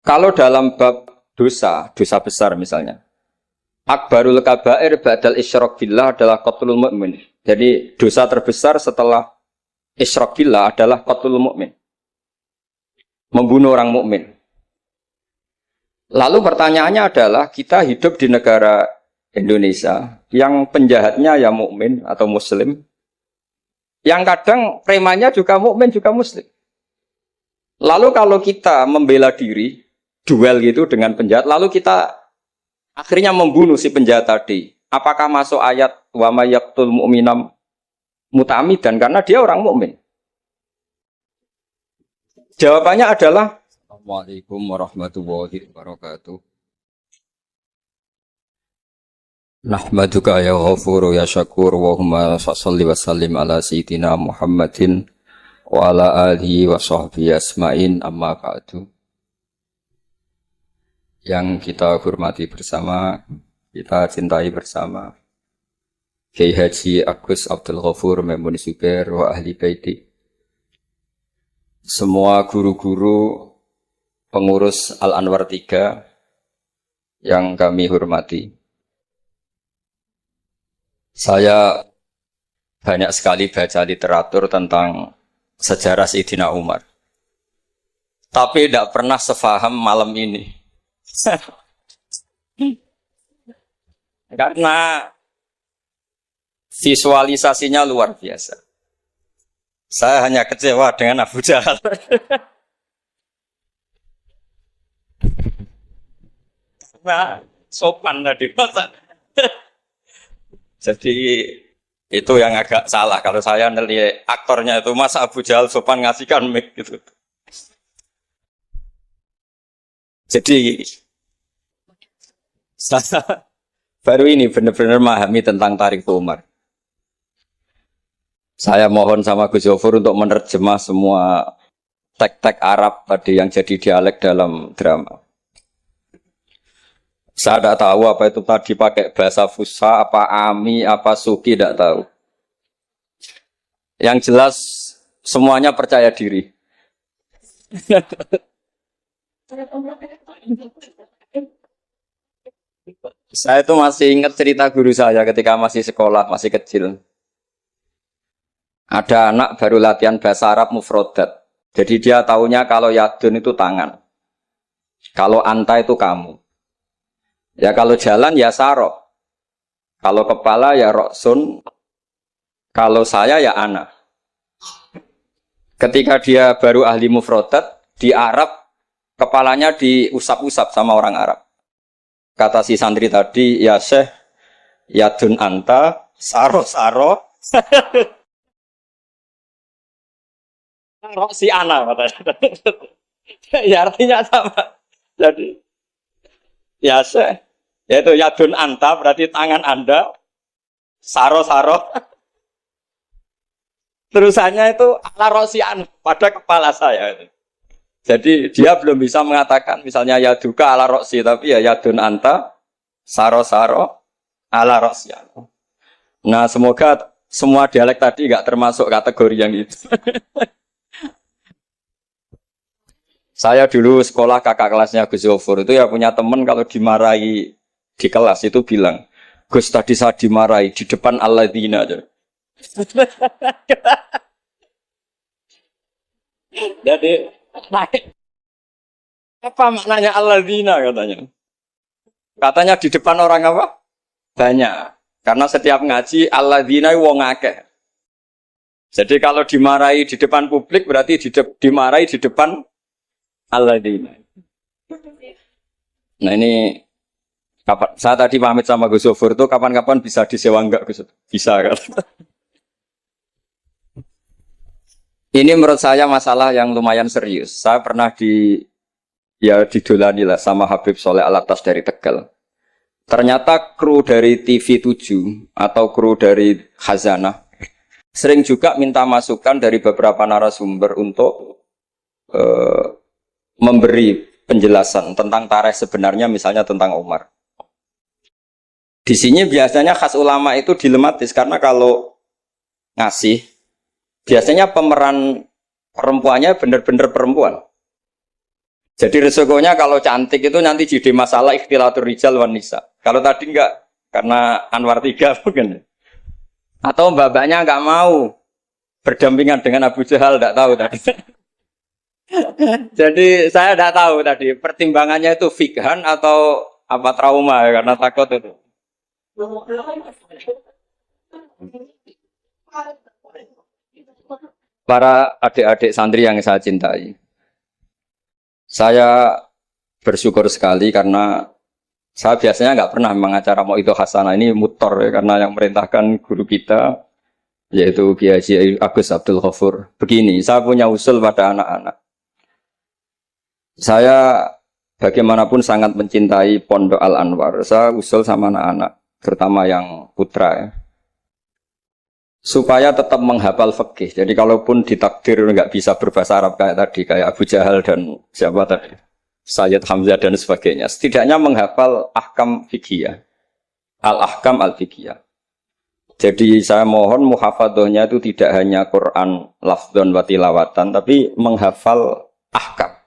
Kalau dalam bab dosa, dosa besar misalnya, akbarul kabair ba'dal isyrak billah adalah qatlul mu'min. Jadi dosa terbesar setelah isyrak billah adalah qatlul mu'min. Membunuh orang mukmin. Lalu pertanyaannya adalah kita hidup di negara Indonesia yang penjahatnya ya mukmin atau muslim, yang kadang premannya juga mukmin juga muslim. Lalu kalau kita membela diri, duel gitu dengan penjahat, lalu kita akhirnya membunuh si penjahat tadi, apakah masuk ayat wa may yaqtul mu'minam muta'ammidan karena dia orang mukmin? Jawabannya adalah Assalamualaikum warahmatullahi wabarakatuh. Nahmaduka ya ghafuru ya syakur wa humma salli wa sallim ala sayyidina Muhammadin wa ala alihi wa sahbihi asma'in amma ba'du. Yang kita hormati bersama, kita cintai bersama Kiai Haji Agus Abdul Ghafur Maimun Zubair wa ahli baiti. Semua guru-guru pengurus Al-Anwar 3 yang kami hormati. Saya banyak sekali baca literatur tentang sejarah Sayyidina Umar. Tapi tidak pernah sefaham malam ini. Karena visualisasinya luar biasa. Saya hanya kecewa dengan Abu Jahal. Nah, sopan tadi. Jadi itu yang agak salah kalau saya nilai aktornya itu masa Abu Jahal sopan ngasihkan mic gitu. Jadi saya baru ini benar-benar memahami tentang Tarik Umar. Saya mohon sama Gus Zofur untuk menerjemah semua teks-teks Arab tadi yang jadi dialek dalam drama. Saya tidak tahu apa itu tadi pakai bahasa Fusha, apa Ami, apa Suki, tidak tahu. Yang jelas semuanya percaya diri. Saya itu masih ingat cerita guru saya ketika masih sekolah, masih kecil. Ada anak baru latihan bahasa Arab mufrodat. Jadi dia taunya kalau yadun itu tangan. Kalau anta itu kamu. Ya kalau jalan ya saroh. Kalau kepala ya roksun. Kalau saya ya ana. Ketika dia baru ahli mufrodat, di Arab kepalanya diusap-usap sama orang Arab. Kata si santri tadi, ya syekh, yadun anta, saroh-saroh. Rok si ana katanya. Ya artinya sama. Jadi ya syekh, yaitu yadun anta berarti tangan Anda, saro-saro. Terusannya itu ala rosian pada kepala saya. Jadi dia belum bisa mengatakan misalnya yaduka ala rosi, tapi ya yadun anta, saro-saro, ala rosian. Nah semoga semua dialek tadi nggak termasuk kategori yang itu. Saya dulu sekolah kakak kelasnya Gus Zofur itu ya punya teman kalau dimarahi di kelas itu bilang, Gus tadi saya dimarahi di depan alladzina aja. Jadi apa maknanya alladzina katanya? Katanya di depan orang apa? Banyak. Karena setiap ngaji alladzina wong akeh. Jadi kalau dimarahi di depan publik berarti dimarahi di depan alladzina. Nah ini kapan? Saya tadi pamit sama Gus Zofur itu kapan-kapan bisa disewa enggak Gus? Bisa kan? Ini menurut saya masalah yang lumayan serius. Saya pernah didolani lah sama Habib Soleh Alatas dari Tegal. Ternyata kru dari TV 7 atau kru dari Khazanah sering juga minta masukan dari beberapa narasumber untuk memberi penjelasan tentang tarikh sebenarnya, misalnya tentang Umar. Di sini biasanya khas ulama itu dilematis karena kalau ngasih, biasanya pemeran perempuannya benar-benar perempuan. Jadi resikonya kalau cantik itu nanti jadi masalah ikhtilatur rijal wan nisa. Kalau tadi enggak, karena Anwar 3 mungkin. Atau mbak-mbaknya enggak mau berdampingan dengan Abu Jahal, enggak tahu tadi. Jadi saya enggak tahu tadi pertimbangannya itu fikhan atau apa trauma ya, karena takut itu. Para adik-adik santri yang saya cintai, saya bersyukur sekali karena saya biasanya nggak pernah mengacara mau itu hasanah ini mutor ya, karena yang merintahkan guru kita yaitu Kiai Haji Agus Abdul Ghafur. Begini, saya punya usul pada anak-anak. Saya bagaimanapun sangat mencintai Pondok Al Anwar. Saya usul sama anak-anak, terutama yang putra ya, supaya tetap menghafal fikih. Jadi kalaupun ditakdir nggak bisa berbahasa Arab kayak tadi, kayak Abu Jahal dan siapa tadi, Sayyid Hamzah dan sebagainya, setidaknya menghafal ahkam fikih, al-ahkam al-fikih. Jadi saya mohon muhafadzahnya itu tidak hanya Quran lafdzon wa tilawatan, tapi menghafal ahkam.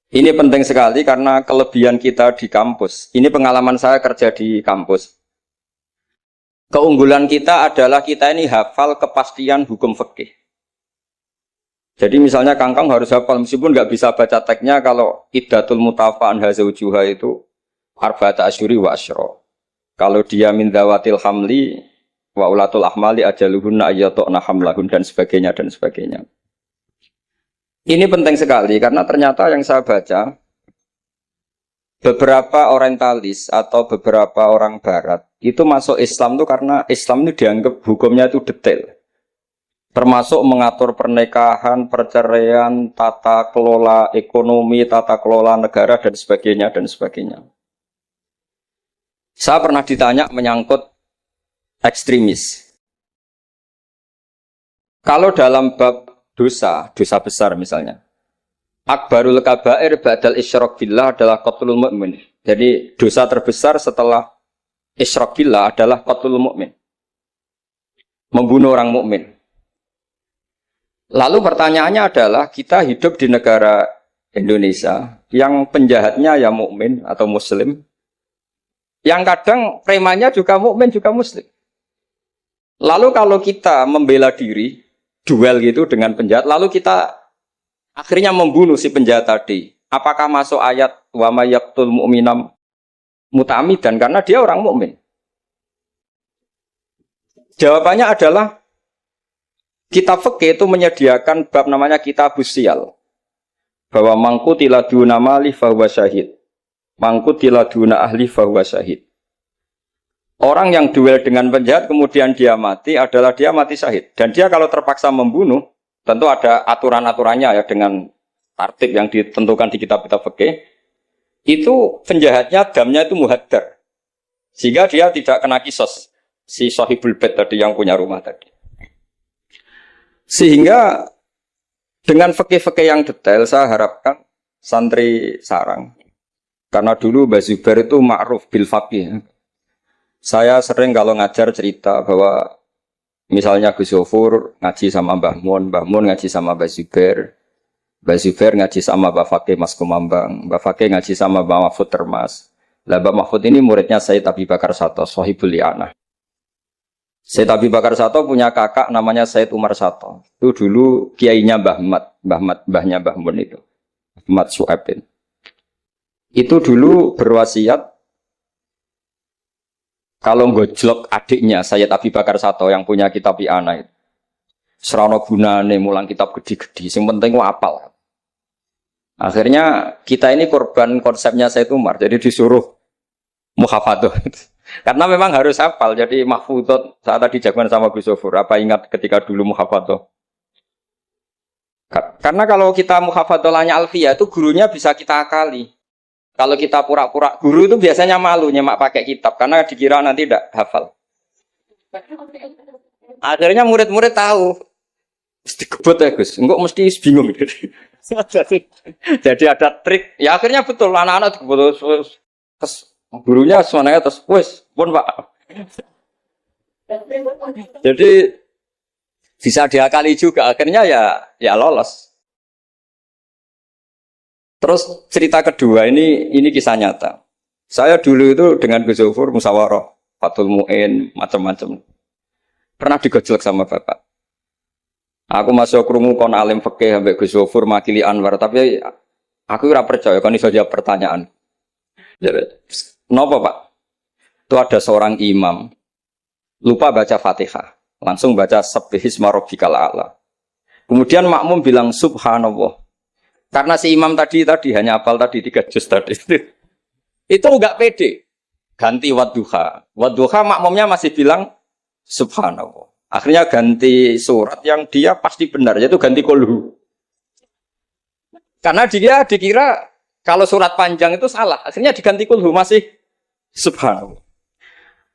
Ini penting sekali karena kelebihan kita di kampus. Ini pengalaman saya kerja di kampus. Keunggulan kita adalah kita ini hafal kepastian hukum fikih. Jadi misalnya Kangkang harus hafal meskipun nggak bisa baca teksnya, kalau iddatul mutafa'an hazaujuha itu arba'ata asyuri wa asyra. Kalau dia min dawatil hamli wa ulatul ahmali ajaluhunna ayyatu'na hamlahun dan sebagainya dan sebagainya. Ini penting sekali karena ternyata yang saya baca, beberapa orientalis atau beberapa orang barat itu masuk Islam itu karena Islam itu dianggap hukumnya itu detail. Termasuk mengatur pernikahan, perceraian, tata kelola ekonomi, tata kelola negara dan sebagainya dan sebagainya. Saya pernah ditanya menyangkut ekstremis. Kalau dalam bab dosa besar misalnya, akbarul kabair ba'dal isyrak billah adalah qatlul mu'min. Jadi dosa terbesar setelah isyrak billah adalah qatlul mu'min, membunuh orang mukmin. Lalu pertanyaannya adalah, kita hidup di negara Indonesia yang penjahatnya ya mukmin atau muslim, yang kadang premannya juga mukmin juga muslim. Lalu kalau kita membela diri, duel gitu dengan penjahat, lalu kita akhirnya membunuh si penjahat tadi, apakah masuk ayat wa may yaqtul mu'minam muta'ammidan karena dia orang mukmin? Jawabannya adalah kitab fikih itu menyediakan bab namanya kitabus siyal, bahwa mangkutila duna mali fahuwa syahid, mangkutila duna ahli fahuwa syahid. Orang yang duel dengan penjahat kemudian dia mati adalah dia mati syahid. Dan dia kalau terpaksa membunuh, tentu ada aturan-aturannya ya, dengan tartib yang ditentukan di kitab-kitab fikih. Itu penjahatnya damnya itu muhaddar, sehingga dia tidak kena kisos si sahibul bait tadi yang punya rumah tadi. Sehingga dengan fikih-fikih yang detail, saya harapkan santri sarang, karena dulu Mbah Zubair itu ma'ruf bil faqih. Saya sering kalau ngajar cerita bahwa misalnya Gus Yofur ngaji sama Mbah Mun ngaji sama Mbah Zubair ngaji sama Mbah Fakih Mas Kumambang, Mbah Fakih ngaji sama Mbah Mahfud Termas. Lah Mbah Mahfud ini muridnya Sayyid Abi Bakar Sato, Sohibul Li'anah. Sayyid Abi Bakar Sato punya kakak namanya Sayyid Umar Sato. Itu dulu kiainya mbahnya Mbah Mun itu, Ahmad Su'aibin. Itu dulu berwasiat kalau ngojlok adiknya Sayyid Abi Bakar Sato yang punya kitab I'anah itu, serana gunane mulang kitab gede-gede, yang penting apal. Akhirnya kita ini korban konsepnya Sayyid Umar, jadi disuruh muhafadzah. Karena memang harus hafal, jadi mahfudot saat tadi jagoan sama Gus Sofur. Apa ingat ketika dulu muhafadzah? Karena kalau kita muhafadzahnya alfiyah itu gurunya bisa kita akali. Kalau kita pura-pura guru itu biasanya malu nyemak pakai kitab karena dikira nanti tidak hafal. Akhirnya murid-murid tahu, mesti kebut ya Gus, enggak mesti bingung. Jadi ada trik. Ya akhirnya betul anak-anak kebut terus gurunya semuanya terus wes pun Pak. Jadi bisa diakali juga akhirnya ya lolos. Terus cerita kedua ini kisah nyata. Saya dulu itu dengan Gus Zofur musyawarah, Fathul Mu'in, macam-macam. Pernah digojlok sama bapak. Aku masuk krungu kon alim fikih ambek Gus Zofur makili Anwar, tapi aku ora percaya kon iso jawab pertanyaan. Napa, Pak? Itu ada seorang imam lupa baca Fatihah, langsung baca Sabbihisma rabbikal a'la. Kemudian makmum bilang subhanallah. Karena si imam tadi hanya hafal tadi 3 juz tadi. Itu enggak pede. Ganti wadduha. Wadduha makmumnya masih bilang subhanallah. Akhirnya ganti surat yang dia pasti benar, yaitu ganti kulhu. Karena dia dikira kalau surat panjang itu salah. Akhirnya diganti kulhu masih subhanallah.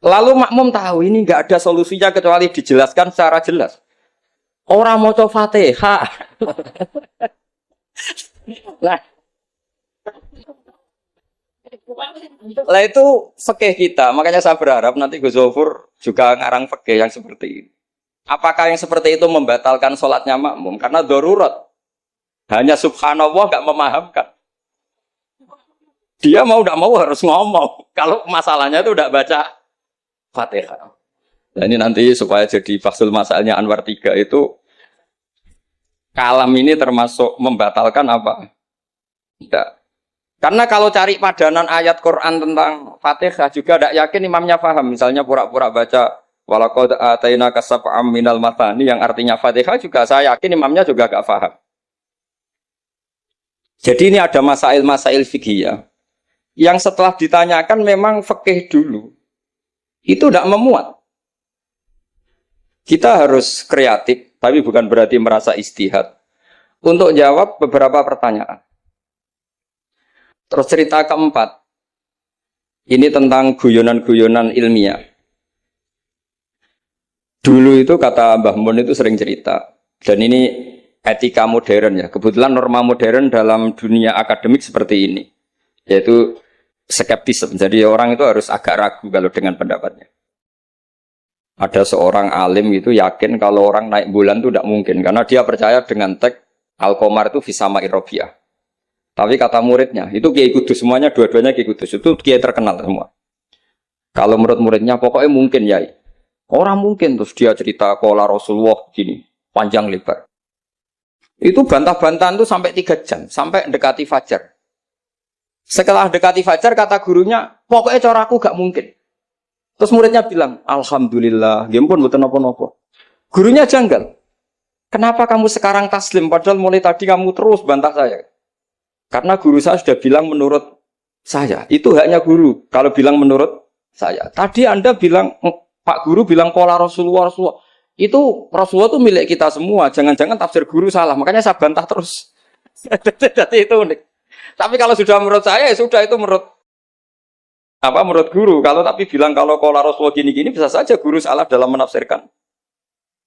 Lalu makmum tahu ini enggak ada solusinya kecuali dijelaskan secara jelas. Orang mau coba Fatihah. Lah itu fikih kita. Makanya saya berharap nanti Gus Zofur juga ngarang fikih yang seperti ini. Apakah yang seperti itu membatalkan sholatnya makmum? Karena darurat. Hanya subhanallah nggak memahamkan. Dia mau tidak mau harus ngomong. Kalau masalahnya itu tidak baca Fatihah. Nah ini nanti supaya jadi fasul masalahnya Anwar 3 itu kalam ini termasuk membatalkan apa? Tidak. Karena kalau cari padanan ayat Quran tentang Fatihah juga tidak yakin imamnya paham. Misalnya pura-pura baca walaqad atainaka sab'am minal matani yang artinya Fatihah juga saya yakin imamnya juga gak paham. Jadi ini ada masail-masail fiqhiyah yang setelah ditanyakan memang fikih dulu itu tidak memuat. Kita harus kreatif, tapi bukan berarti merasa istihad untuk jawab beberapa pertanyaan. Terus cerita keempat, ini tentang guyonan-guyonan ilmiah. Dulu itu kata Mbah Mun itu sering cerita, dan ini etika modern ya. Kebetulan norma modern dalam dunia akademik seperti ini, yaitu skeptisme. Jadi orang itu harus agak ragu kalau dengan pendapatnya. Ada seorang alim itu yakin kalau orang naik bulan itu tidak mungkin, karena dia percaya dengan teks Al-Qamar itu fisama Irobiyah. Tapi kata muridnya, itu Kiai Kudus, semuanya dua-duanya Kiai Kudus, itu Kiai terkenal semua. Kalau menurut muridnya, pokoknya mungkin ya. Orang mungkin, terus dia cerita kola Rasulullah gini, panjang lebar. Itu bantah-bantahan itu sampai 3 jam, sampai dekati fajar. Setelah dekati fajar, kata gurunya, pokoknya coraku gak mungkin. Terus muridnya bilang, alhamdulillah, ya ampun betul napa-napa. Gurunya janggal. Kenapa kamu sekarang taslim, padahal mulai tadi kamu terus bantah saya? Karena guru saya sudah bilang menurut saya. Itu haknya guru, kalau bilang menurut saya. Tadi Anda bilang, Pak Guru bilang pola Rasulullah. Itu Rasulullah itu milik kita semua. Jangan-jangan tafsir guru salah. Makanya saya bantah terus. Jadi itu unik. Tapi kalau sudah menurut saya, ya sudah itu menurut guru. Kalau tapi bilang kalau pola Rasulullah gini-gini, bisa saja guru salah dalam menafsirkan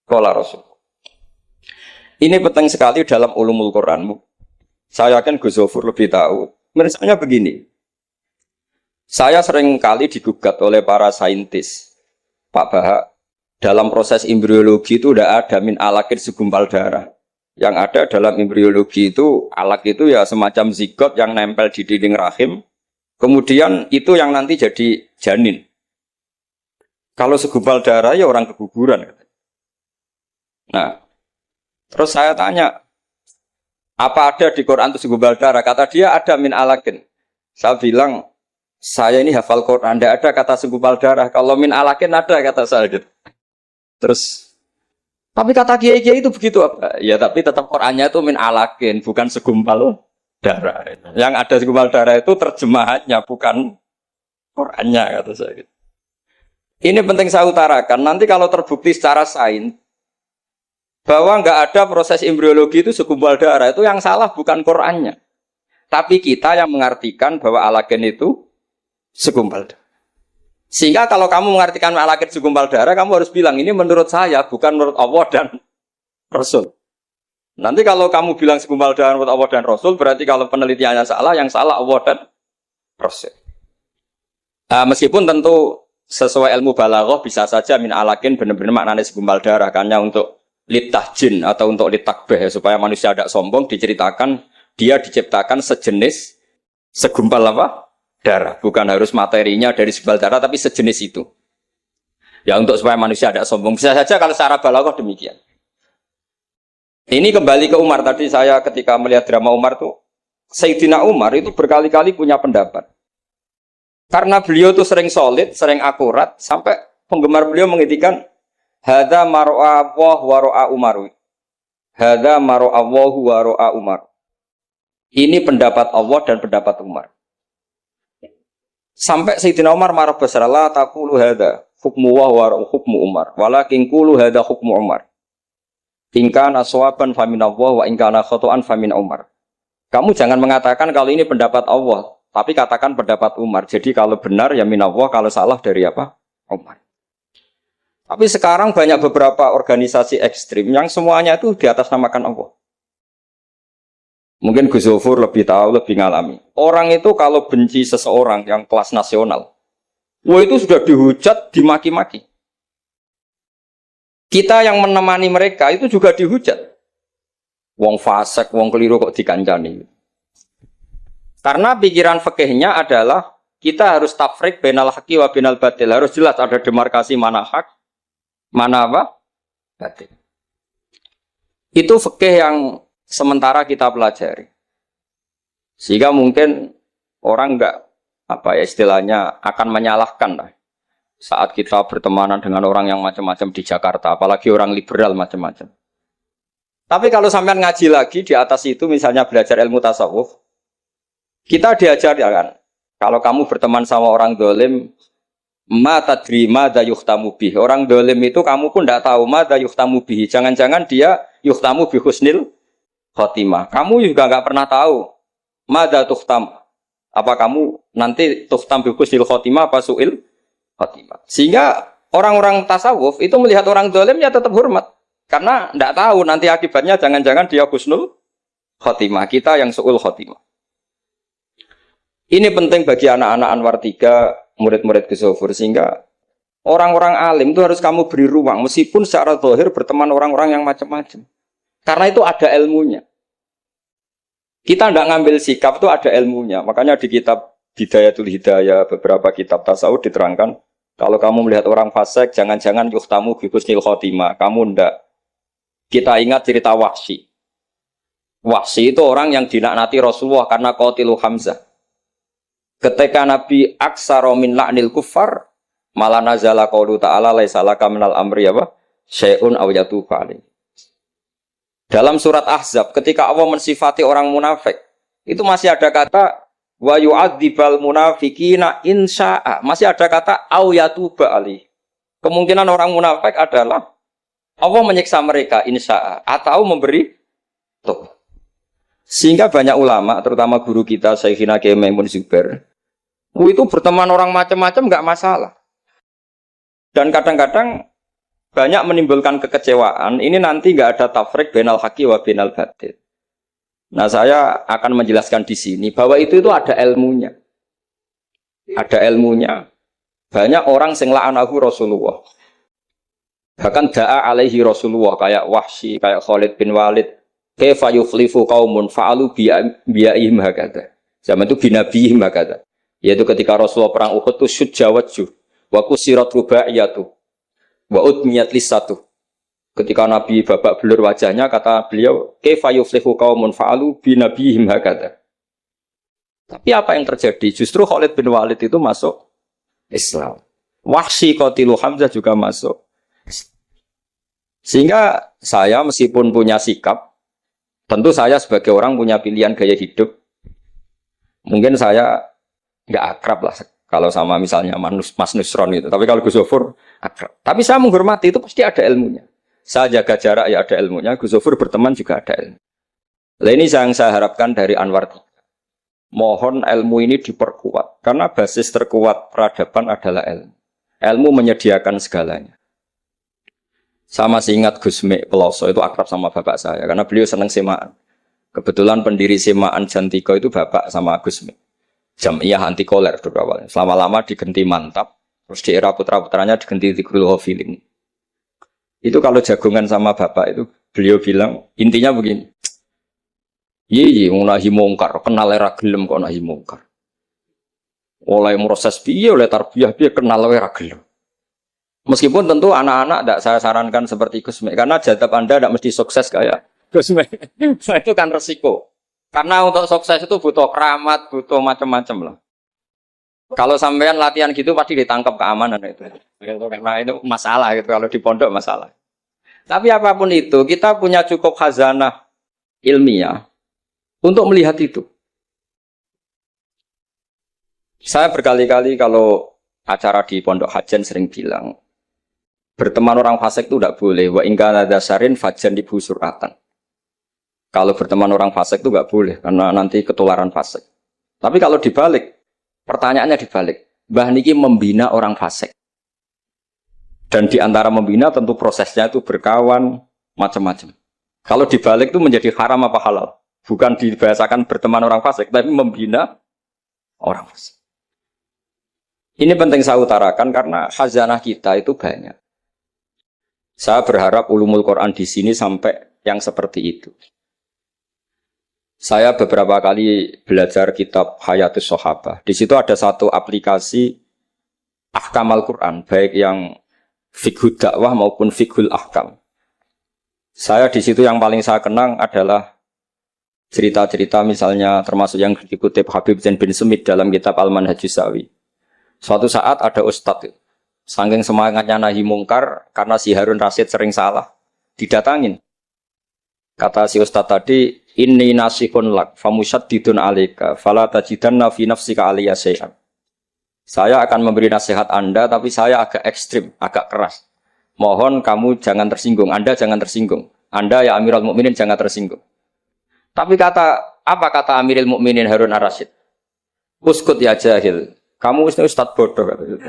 pola Rasul. Ini penting sekali dalam ulumul Quranmu. Saya yakin Gus Zofur lebih tahu. Misalnya begini. Saya sering kali digugat oleh para saintis. Pak Bahak, dalam proses embriologi itu tidak ada min alakid segumpal darah. Yang ada dalam embriologi itu, alak itu ya semacam zigot yang nempel di dinding rahim. Kemudian itu yang nanti jadi janin. Kalau segumpal darah ya orang keguguran. Nah, terus saya tanya, apa ada di Quran itu segumpal darah? Kata dia ada min alakin. Saya bilang, saya ini hafal Quran, tidak ada kata segumpal darah. Kalau min alakin ada kata saya gitu. Terus, tapi kata kiai-kiai itu begitu apa? Ya tapi tetap Qurannya itu min alakin, bukan segumpal darah. Yang ada segumpal darah itu terjemahannya, bukan Qurannya kata saya gitu. Ini penting saya utarakan. Nanti kalau terbukti secara sains bahwa nggak ada proses embriologi itu segumpal darah, itu yang salah bukan Qurannya. Tapi kita yang mengartikan bahwa alagen itu segumpal darah. Sehingga kalau kamu mengartikan alagen segumpal darah, kamu harus bilang ini menurut saya, bukan menurut Allah dan Rasul. Nanti kalau kamu bilang segumpal darah menurut Allah dan Rasul, berarti kalau penelitiannya salah, yang salah Allah dan Rasul. Meskipun tentu sesuai ilmu balaghah bisa saja min alagen benar-benar maknanya segumpal darah, karena untuk litahjin atau untuk litakbeh supaya manusia tidak sombong diceritakan dia diciptakan sejenis segumpal apa? Darah. Bukan harus materinya dari segumpal darah, tapi sejenis itu. Ya untuk supaya manusia tidak sombong. Bisa saja kalau secara balaghah demikian. Ini kembali ke Umar. Tadi saya ketika melihat drama Umar tuh, Sayyidina Umar itu berkali-kali punya pendapat. Karena beliau tuh sering solid, sering akurat, sampai penggemar beliau mengintikan, Hadza maro'a Allah wa ro'a Umar. Hadza maro'a Allah wa ro'a Umar. Ini pendapat Allah dan pendapat Umar. Sampai Sayyidina Umar marah besar, la taqulu hadza hukmu wa hukmu Umar, walakin qulu hadza hukmu Umar. In kana shawaban fa min Allah wa in kana khata'an fa min Umar. Kamu jangan mengatakan kalau ini pendapat Allah, tapi katakan pendapat Umar. Jadi kalau benar ya min Allah, kalau salah dari apa? Umar. Tapi sekarang banyak beberapa organisasi ekstrim yang semuanya itu di atas namakan Allah. Mungkin Gus Zofur lebih tahu, lebih ngalami. Orang itu kalau benci seseorang yang kelas nasional, wah itu sudah dihujat, dimaki-maki. Kita yang menemani mereka itu juga dihujat. Wong fasik, wong keliru kok dikancani. Karena pikiran fikihnya adalah kita harus tafrik bainal haqqi wa bainal batil. Harus jelas ada demarkasi mana hak, mana apa? Batil. Itu fikih yang sementara kita pelajari. Sehingga mungkin orang enggak apa ya istilahnya akan menyalahkan lah. Saat kita bertemanan dengan orang yang macam-macam di Jakarta, apalagi orang liberal macam-macam. Tapi kalau sampean ngaji lagi di atas itu misalnya belajar ilmu tasawuf, kita diajarkan kalau kamu berteman sama orang dolim, ma tadri madza yuhtamu bih. Orang dolim itu kamu pun tidak tahu madza yuhtamu bih. Jangan-jangan dia yuhtamu bi husnil khotimah. Kamu juga nggak pernah tahu madza tuhtam. Apa kamu nanti tuhtam bi husnil khotimah apa suil khotimah. Sehingga orang-orang tasawuf itu melihat orang dolim ya tetap hormat. Karena tidak tahu nanti akibatnya jangan-jangan dia husnul khotimah. Kita yang suul khotimah. Ini penting bagi anak-anak Anwar 3, murid-murid Gus Zofur, sehingga orang-orang alim itu harus kamu beri ruang, meskipun secara zahir berteman orang-orang yang macam-macam. Karena itu ada ilmunya. Kita tidak ngambil sikap itu ada ilmunya. Makanya di kitab Bidayatul Hidayah, beberapa kitab tasawuf diterangkan, kalau kamu melihat orang fasik, jangan-jangan yuhtamu bi husnil khotimah. Kamu ndak. Kita ingat cerita Wahsy. Wahsy itu orang yang dilaknati Rasulullah karena qatilu Hamzah. Ketika Nabi aksara min la'nil kuffar, malah nazala qaulu ta'ala laisa laka minal amri apa? Syai'un aw yatuba alaihi. Dalam surat Ahzab ketika Allah mensifati orang munafik, itu masih ada kata wa yu'adzibal munafiqina insya'a. Masih ada kata aw yatuba alaihi. Kemungkinan orang munafik adalah Allah menyiksa mereka insya'a atau memberi toh. Sehingga banyak ulama, terutama guru kita Syekhina Kiai Maimun Zubair, itu berteman orang macam-macam nggak masalah. Dan kadang-kadang banyak menimbulkan kekecewaan. Ini nanti nggak ada tafrik bainal haqqi wa bainal batil. Nah, saya akan menjelaskan di sini bahwa itu ada ilmunya. Ada ilmunya. Banyak orang sing la'anahu Rasulullah. Bahkan da'a alaihi Rasulullah kayak Wahsy, kayak Khalid bin Walid. Kaifa yuflifu qaumun fa'alu bi'aihim hakadha. Zaman itu binabihim hakadha. Yaitu ketika Rasulullah perang Uhud itu syujja wajhu wa kusirat rubaiyatu wa udmiyat lisatu. Ketika Nabi babak belur wajahnya, kata beliau, kaifa yuflihu qaumun fa'alu binabihim hakadha. Tapi apa yang terjadi? Justru Khalid bin Walid itu masuk Islam. Wahsy qatilu Hamzah juga masuk. Sehingga saya meskipun punya sikap, tentu saya sebagai orang punya pilihan gaya hidup. Mungkin saya nggak akrab lah kalau sama misalnya Mas Nusron itu. Tapi kalau Gus Zofur akrab. Tapi saya menghormati, itu pasti ada ilmunya. Saya jaga jarak ya ada ilmunya. Gus Zofur berteman juga ada ilmu. Nah, ini yang saya harapkan dari Anwar 3. Mohon ilmu ini diperkuat. Karena basis terkuat peradaban adalah ilmu. Ilmu menyediakan segalanya. Saya masih ingat Gus Mek Peloso itu akrab sama bapak saya. Karena beliau senang semaan. Kebetulan pendiri semaan Jantiko itu bapak sama Gus Mek. Jamiyah anti koler dulu awalnya. Selama-lama digenti Mantap. Terus di era putra-putranya digenti Tigrul Hofilin. Itu kalau jagungan sama bapak itu beliau bilang intinya begini. Iya, mau nahi mungkar, kenal era gelem kok nahi mungkar. Oleh proses piye, oleh tarbiyah piye kenal era gelem. Meskipun tentu anak-anak tidak saya sarankan seperti Gusme, karena jadab Anda tidak mesti sukses kayak Gusme. Itu kan resiko. Karena untuk sukses itu butuh keramat, butuh macam-macam lah. Kalau sampean latihan gitu pasti ditangkap keamanan itu. Karena itu masalah gitu kalau di pondok masalah. Tapi apapun itu, kita punya cukup khazanah ilmiah untuk melihat itu. Saya berkali-kali kalau acara di pondok Hajan sering bilang, berteman orang fasik itu tidak boleh. Wa ingkana dasarin fajan dibu suratan. Kalau berteman orang fasik itu nggak boleh, karena nanti ketularan fasik. Tapi kalau dibalik, pertanyaannya dibalik, Mbah Niki membina orang fasik. Dan di antara membina tentu prosesnya itu berkawan, macam-macam. Kalau dibalik itu menjadi haram apa halal? Bukan dibahasakan berteman orang fasik, tapi membina orang fasik. Ini penting saya utarakan karena khazanah kita itu banyak. Saya berharap ulumul Quran di sini sampai yang seperti itu. Saya beberapa kali belajar kitab Hayatus Sahabah. Di situ ada satu aplikasi Ahkam Al-Quran, baik yang fiqhud dakwah maupun fiqhul ahkam. Saya di situ yang paling saya kenang adalah cerita-cerita misalnya termasuk yang dikutip Habib Zain bin Sumit dalam kitab Al-Manhajus Sawi. Suatu saat ada ustadz, saking semangatnya nahi mungkar karena si Harun Rasid sering salah, didatangin. Kata si ustadz tadi, inni nasihun lak famusyaddidun alaika fala tajidanna fi nafsika aliyya syai'an. Saya akan memberi nasihat Anda tapi saya agak ekstrim, agak keras. Mohon kamu jangan tersinggung, Anda jangan tersinggung. Anda ya Amirul Mukminin jangan tersinggung. Tapi apa kata Amirul Mukminin Harun Ar-Rasyid? Uskut ya jahil. Kamu ustadz bodoh kata gitu.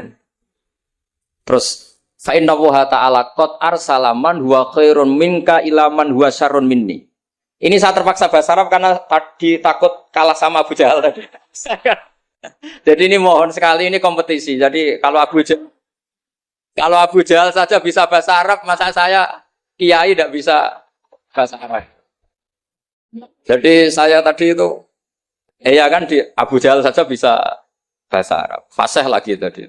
Terus fa inna Allaha ta'ala qad arsala man huwa khairun minka ila man huwa syarrun minni. Ini saya terpaksa bahasa Arab karena tadi takut kalah sama Abu Jahal tadi. Jadi ini mohon sekali ini kompetisi. Jadi kalau Abu Jahal saja bisa bahasa Arab, masa saya kiai tidak bisa bahasa Arab. Jadi saya tadi itu ya kan di Abu Jahal saja bisa bahasa Arab. Fasih lagi tadi.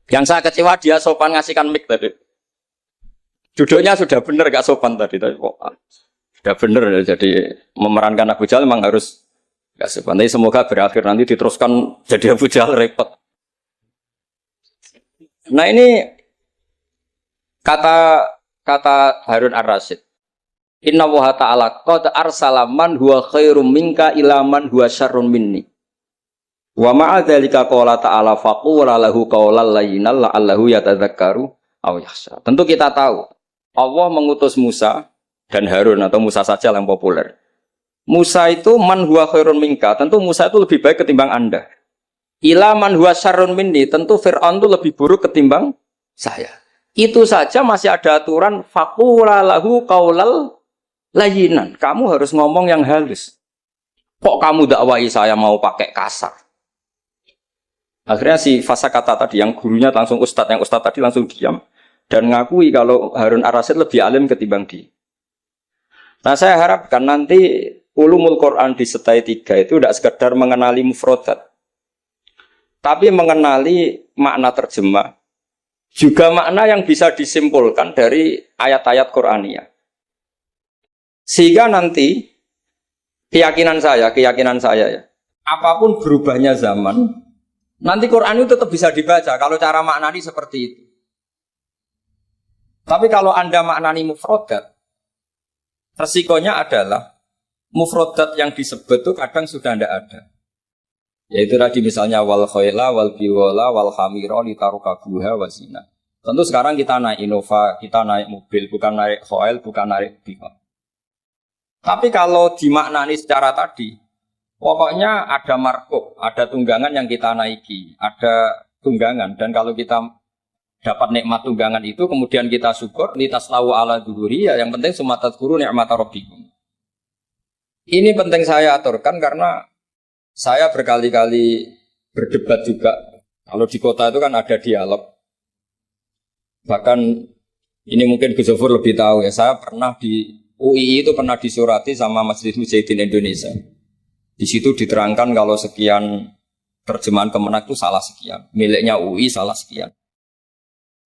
Yang saya kecewa dia sopan ngasihkan mic tadi. Duduknya sudah benar gak sopan tadi. Sudah benar jadi memerankan Abu Jahal memang harus gak sopan. Tapi semoga berakhir nanti diteruskan jadi Abu Jahal repot. Nah ini kata Harun Ar-Rasyid. Inna Allaha ta'ala qad arsala man huwa khairum minka ila man huwa syarrun minni. Wa ma'a dzalika qala ta'ala faqula lahu qawlan layyinan la'allahu yatadzakkaru aw yakhsha. Tentu kita tahu Allah mengutus Musa dan Harun atau Musa saja yang populer. Musa itu man huwa khairun minka, tentu Musa itu lebih baik ketimbang Anda. Ila man huwa syarrun minni, tentu Fir'aun itu lebih buruk ketimbang saya. Itu saja masih ada aturan faqula lahu qawlan layyinan. Kamu harus ngomong yang halus. Kok kamu dakwai saya mau pakai kasar? Akhirnya si Fasakata tadi yang gurunya langsung ustadz, yang ustadz tadi langsung diam dan ngakui kalau Harun Ar-Rasyid lebih alim ketimbang dia. Nah saya harapkan nanti ulumul Quran di setai 3 itu tidak sekedar mengenali mufrodat, tapi mengenali makna terjemah, juga makna yang bisa disimpulkan dari ayat-ayat Qur'aniyah. Sehingga nanti keyakinan saya ya, apapun berubahnya zaman, nanti Quran itu tetap bisa dibaca kalau cara maknani seperti itu. Tapi kalau Anda maknani mufrodat, resikonya adalah mufrodat yang disebut itu kadang sudah tidak ada. Yaitu tadi misalnya wal khayla wal biwala wal hamira litarukabuha wazina. Tentu sekarang kita naik Innova, kita naik mobil, bukan naik khayl, bukan naik biwal. Tapi kalau dimaknani secara tadi, pokoknya ada markup, ada tunggangan yang kita naiki, ada tunggangan. Dan kalau kita dapat nikmat tunggangan itu, kemudian kita syukur, litaslahu ala duhuri, ya yang penting sumatat guru nikmat rabbikum. Ini penting saya aturkan karena saya berkali-kali berdebat juga. Kalau di kota itu kan ada dialog. Bahkan ini mungkin Gus Zofur lebih tahu ya, saya pernah di UII itu pernah disurati sama Majelis Mujahidin Indonesia. Di situ diterangkan kalau sekian terjemahan Kemenak itu salah sekian, miliknya UI salah sekian.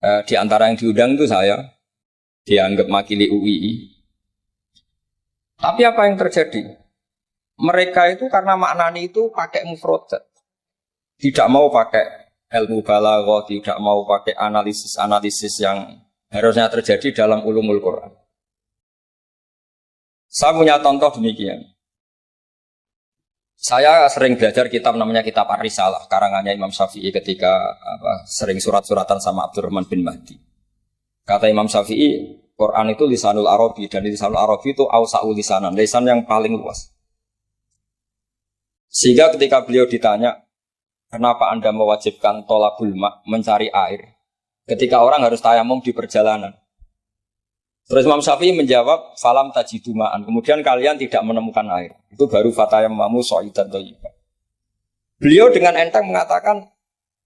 Di antara yang diundang itu saya, dianggap makili UII. Tapi apa yang terjadi? Mereka itu karena maknani itu pakai mufrodat, tidak mau pakai ilmu balaghah, tidak mau pakai analisis-analisis yang harusnya terjadi dalam ulumul Quran. Saya punya contoh demikian. Saya sering belajar kitab namanya kitab Ar-Risalah, karangannya Imam Syafi'i ketika sering surat-suratan sama Abdurrahman bin Mahdi. Kata Imam Syafi'i, Quran itu lisanul Arabi, dan lisanul Arabi itu awsa'ul lisanan, lisan yang paling luas. Sehingga ketika beliau ditanya, kenapa Anda mewajibkan tolabul ma', mencari air, ketika orang harus tayamum di perjalanan? Terus Imam Syafi'i menjawab, falam tajidu ma'an, kemudian kalian tidak menemukan air. Itu baru fatayammamu sha'idan thayyiban. Beliau dengan enteng mengatakan,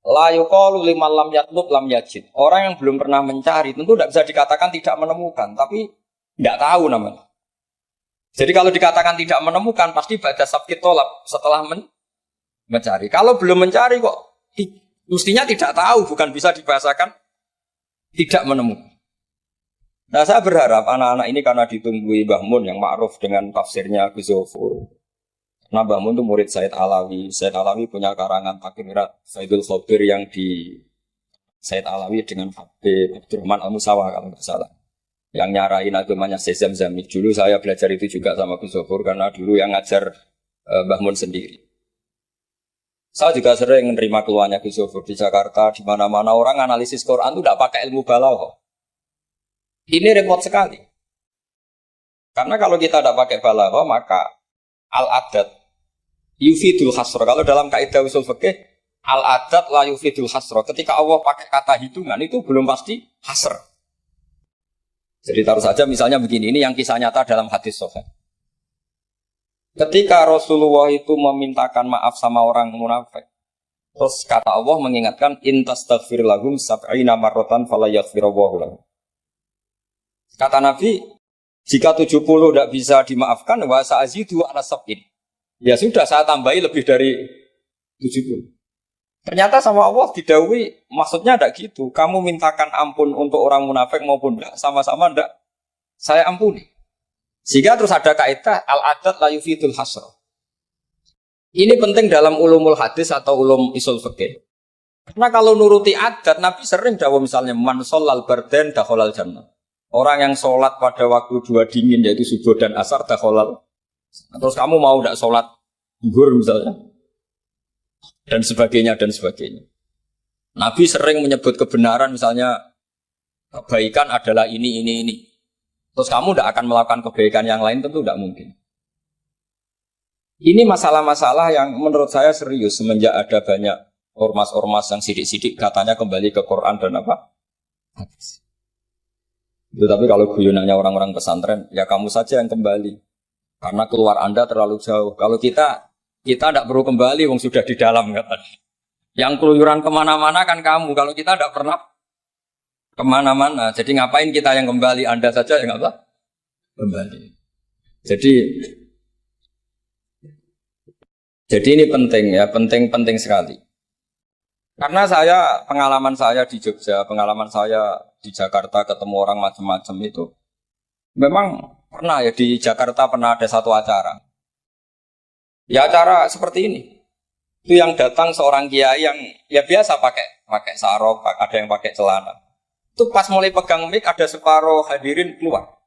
la yuqalu liman lam yatlub lam yajid. Orang yang belum pernah mencari tentu tidak bisa dikatakan tidak menemukan, tapi tidak tahu namanya. Jadi kalau dikatakan tidak menemukan, pasti ba'da sabqit tolab, setelah mencari. Kalau belum mencari kok, mestinya tidak tahu, bukan bisa dibahasakan tidak menemukan. Nah, saya berharap anak-anak ini karena ditunggui Mbah Mun yang ma'ruf dengan tafsirnya Gus Zofur. Nah, Mbah Mun itu murid Said Alawi. Said Alawi punya karangan Takmirat Saidul Khobir yang di Said Alawi dengan Habib Abdurrahman Al-Musawa kalau tidak salah. Yang nyarain agamanya Syekh Zamzami. Dulu saya belajar itu juga sama Gus Zofur karena dulu yang ngajar Mbah Mun sendiri. Saya juga sering menerima keluhannya Gus Zofur di Jakarta, di mana-mana orang analisis Quran itu tidak pakai ilmu balaghah. Ini repot sekali. Karena kalau kita tidak pakai balaghah, maka al-adat yufidul hasra. Kalau dalam kaidah usul fikih, al-adat la yufidul hasra. Ketika Allah pakai kata hitungan itu belum pasti hasr. Jadi taruh saja misalnya begini, ini yang kisah nyata dalam hadis sahih. Ketika Rasulullah itu memintakan maaf sama orang munafik, terus kata Allah mengingatkan intastaghfir lahum sab'ina marratan fala yaghfirullahu lahum. Kata Nabi, jika 70 tidak bisa dimaafkan, wa sa'azidu ala sab'in. Ya sudah, saya tambahi lebih dari 70. Ternyata sama Allah didhawuhi, maksudnya tidak gitu. Kamu mintakan ampun untuk orang munafik maupun tidak, sama-sama tidak saya ampuni. Sehingga terus ada kaidah al-adat la yufidul hasra. Ini penting dalam ulumul hadis atau ulum usul fikih. Karena kalau nuruti adat, Nabi sering dawuh misalnya man shallal bardan dakhalal jannah. Orang yang sholat pada waktu dua dingin yaitu subuh dan asar dakhalal. Terus kamu mau tidak sholat zuhur misalnya? Dan sebagainya, dan sebagainya. Nabi sering menyebut kebenaran, misalnya kebaikan adalah ini. Terus kamu tidak akan melakukan kebaikan yang lain, tentu tidak mungkin. Ini masalah-masalah yang menurut saya serius semenjak ada banyak ormas-ormas yang sidik-sidik katanya kembali ke Quran dan apa? Hadis. Tetapi kalau guyonannya orang-orang pesantren, ya kamu saja yang kembali. Karena keluar Anda terlalu jauh. Kalau kita tidak perlu kembali, wong sudah di dalam katanya. Yang keluyuran kemana-mana kan kamu. Kalau kita tidak pernah kemana-mana, jadi ngapain kita yang kembali? Anda saja yang apa? Kembali. Jadi ini penting ya, penting sekali. Karena pengalaman saya di Jogja, pengalaman saya di Jakarta ketemu orang macam-macam itu, memang pernah ya di Jakarta pernah ada satu acara. Ya acara seperti ini. Itu yang datang seorang kiai yang ya biasa pakai sarung, ada yang pakai celana. Itu pas mulai pegang mic ada separuh hadirin keluar.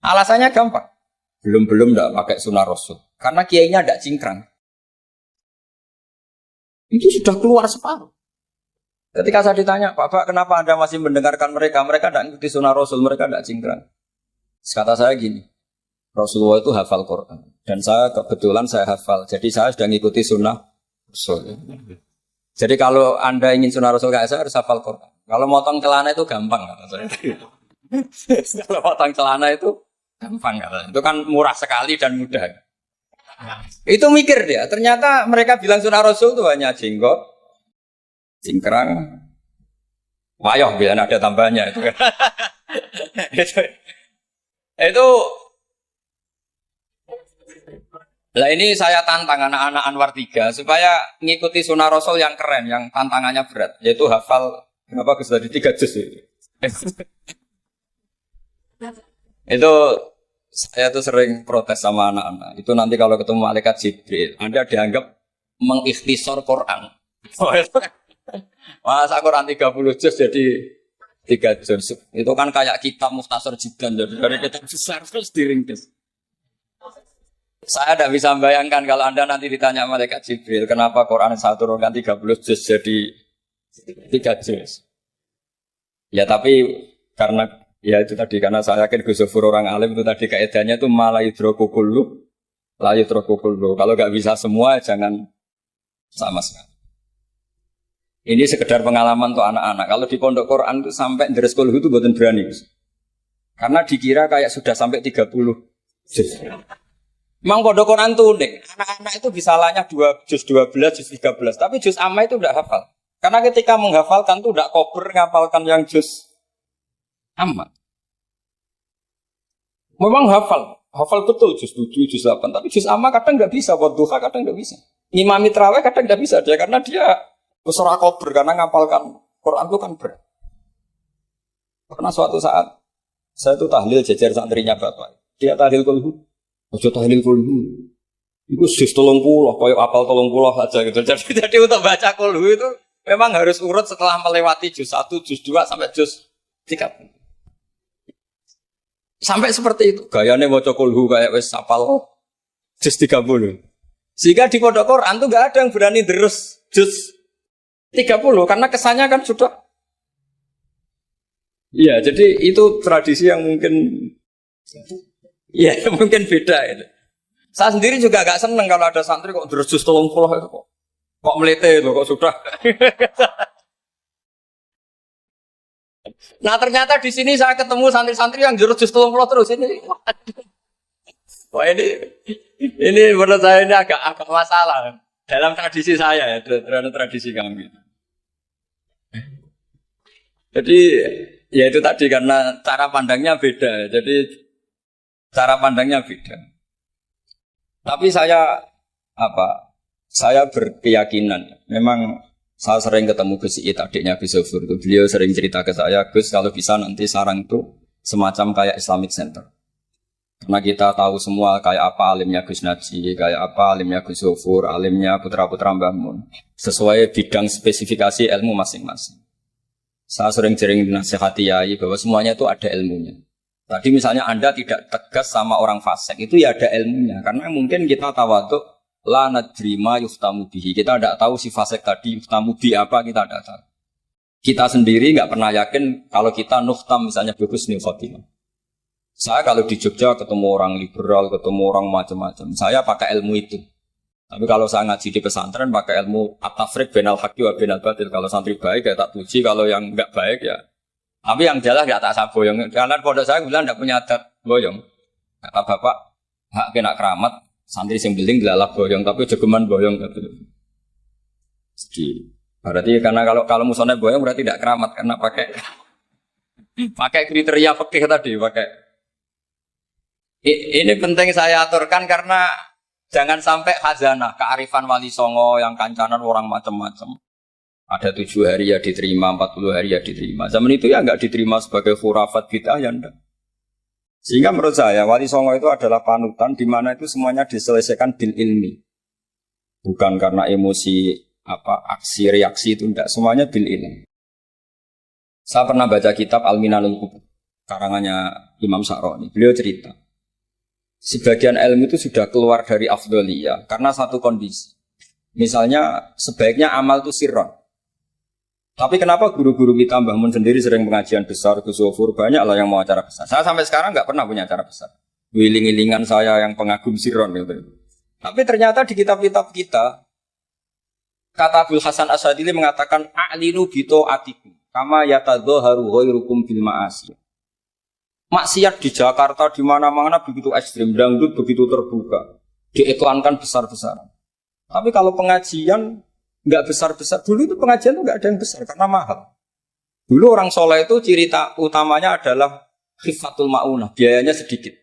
Alasannya gampang. Belum enggak pakai sunah Rasul. Karena kiainya enggak cingkrang. Itu sudah keluar separuh. Ketika saya ditanya, Pak, kenapa Anda masih mendengarkan mereka? Mereka enggak ngikuti sunah Rasul, mereka enggak cingkrang. Kata saya gini, Rasulullah itu hafal Quran. Dan kebetulan saya hafal. Jadi saya sudah ngikuti sunnah Rasul. Jadi kalau Anda ingin sunnah Rasul kayak saya harus hafal Quran. Kalau motong celana itu gampang kata saya. Kalau motong celana itu gampang kata. Itu kan murah sekali dan mudah. Itu mikir dia. Ternyata mereka bilang sunnah Rasul itu hanya jenggot, cingkrang, wayoh biar ada tambahnya itu. Itu Lah ini saya tantang anak-anak Anwar 3 supaya ngikuti sunnah Rasul yang keren, yang tantangannya berat, yaitu hafal berapa Gus tadi 3 juz itu. Itu saya tuh sering protes sama anak-anak. Itu nanti kalau ketemu malaikat Jibril, Anda dianggap mengikhtisar Quran. Masa Quran 30 juz jadi 3 juz. Itu kan kayak kitab Mukhtasar Jiddan, jadi dari kitab besar terus diringkes. Saya tidak bisa membayangkan kalau Anda nanti ditanya malaikat Jibril, kenapa Quran saya turunkan 30 juz jadi 3 juz. Ya tapi karena ya itu tadi, karena saya yakin Gus Zofur orang alim itu tadi kaidahnya itu malayudroku kullu, layudroku kullu. Kalau nggak bisa semua jangan sama sekali. Ini sekedar pengalaman untuk anak-anak. Kalau di pondok Quran itu sampai deres kulhu itu buatan berani. Karena dikira kayak sudah sampai 30 juz. Memang pondok Quran itu unik. Anak-anak itu bisa lanya juz 12, juz 13. Tapi juz amma itu tidak hafal. Karena ketika menghafalkan itu tidak kober ngapalkan yang juz amma. Memang hafal. Hafal betul juz 7, juz 8. Tapi juz amma kadang nggak bisa. Buat duha kadang nggak bisa. Imam Mitraweh kadang nggak bisa. Dia karena dia besar kober. Karena ngapalkan Quran itu kan berat. Pernah suatu saat saya itu tahlil jajar santrinya bapak. Dia tahlil kulhu. Ojo tahlil kulhu. Itu juz 30, koyo apal 30 aja gitu. Jadi untuk baca kulhu itu memang harus urut setelah melewati juz 1, juz 2 sampai juz 3. Sampai seperti itu. Gayane maca kulhu kayak wis apal juz 30. Sehingga di pondok Quran tuh enggak ada yang berani terus juz 30 karena kesannya kan sudah. Iya, jadi itu tradisi yang mungkin ya mungkin beda itu. Saya sendiri juga agak seneng kalau ada santri kok terus juz 30 itu kok melete itu kok sudah. Nah ternyata di sini saya ketemu santri-santri yang jurus juz 30 terus ini. Wah ini menurut saya ini agak masalah dalam tradisi saya ya, dalam tradisi kami. Jadi ya itu tadi karena cara pandangnya beda. Jadi cara pandangnya beda. Tapi saya berkeyakinan memang saya sering ketemu Gus Iit, adiknya Gus Zofur itu. Beliau sering cerita ke saya, Gus kalau bisa nanti sarang itu semacam kayak Islamic Center. Karena kita tahu semua kayak apa alimnya Gus Najih, kayak apa alimnya Gus Zofur, alimnya putra-putra Mbah Mun. Sesuai bidang spesifikasi ilmu masing-masing. Saya sering nasihati yai bahwa semuanya itu ada ilmunya. Tadi misalnya Anda tidak tegas sama orang fasik, itu ya ada ilmunya. Karena mungkin kita tawaduk la nadrima yuftamu bihi. Kita tidak tahu si fasik tadi yuftamu bi apa, kita tidak tahu. Kita sendiri nggak pernah yakin kalau kita nuhtam misalnya bagus nih khotimah. Saya kalau di Jogja ketemu orang liberal, ketemu orang macam-macam, saya pakai ilmu itu. Tapi kalau saya ngaji di pesantren pakai ilmu at-tafriq bainal haqqi wa bainal batil. Kalau santri baik ya tak puji, kalau yang nggak baik ya. Tapi yang jelas nggak tak saboyong. Karena pondok saya bilang tidak punya adat boyong. Kata bapak, hak kena keramat. Santri sing beling gelalah boyong, tapi jogeman boyong gitu. Jadi berarti karena kalau musuhnya boyong berarti tidak keramat karena pakai kriteria fikih tadi pakai. Ini penting saya aturkan karena jangan sampai khazanah kearifan wali songo yang kancanan orang macam-macam. Ada 7 hari ya diterima, 40 hari ya diterima. Zaman itu ya nggak diterima sebagai khurafat bid'ah ya enggak. Sehingga menurut saya wali songo itu adalah panutan di mana itu semuanya diselesaikan bil ilmi. Bukan karena emosi aksi reaksi itu enggak, semuanya bil ilmi. Saya pernah baca kitab Al-Minanul Kubur karangannya Imam Sa'roni. Beliau cerita sebagian ilmu itu sudah keluar dari afdholiyah karena satu kondisi. Misalnya sebaiknya amal itu sirron. Tapi kenapa guru-guru kita Mbah Mun sendiri sering pengajian besar, Gus Zofur, banyak lah yang mau acara besar. Saya sampai sekarang nggak pernah punya acara besar. Wiling-wilingan saya yang pengagum sirron gitu. Tapi ternyata di kitab-kitab kita, kata Abdul Hasan Asadili mengatakan a'linu bito atikum kama yatadzaharu ghairukum bil ma'asi. Maksiat di Jakarta di mana-mana begitu ekstrim, dangdut begitu terbuka, diiklankan besar-besaran. Tapi kalau pengajian nggak besar-besar, dulu itu pengajian tuh nggak ada yang besar karena mahal. Dulu orang soleh itu ciri utamanya adalah khifatul ma'unah, biayanya sedikit.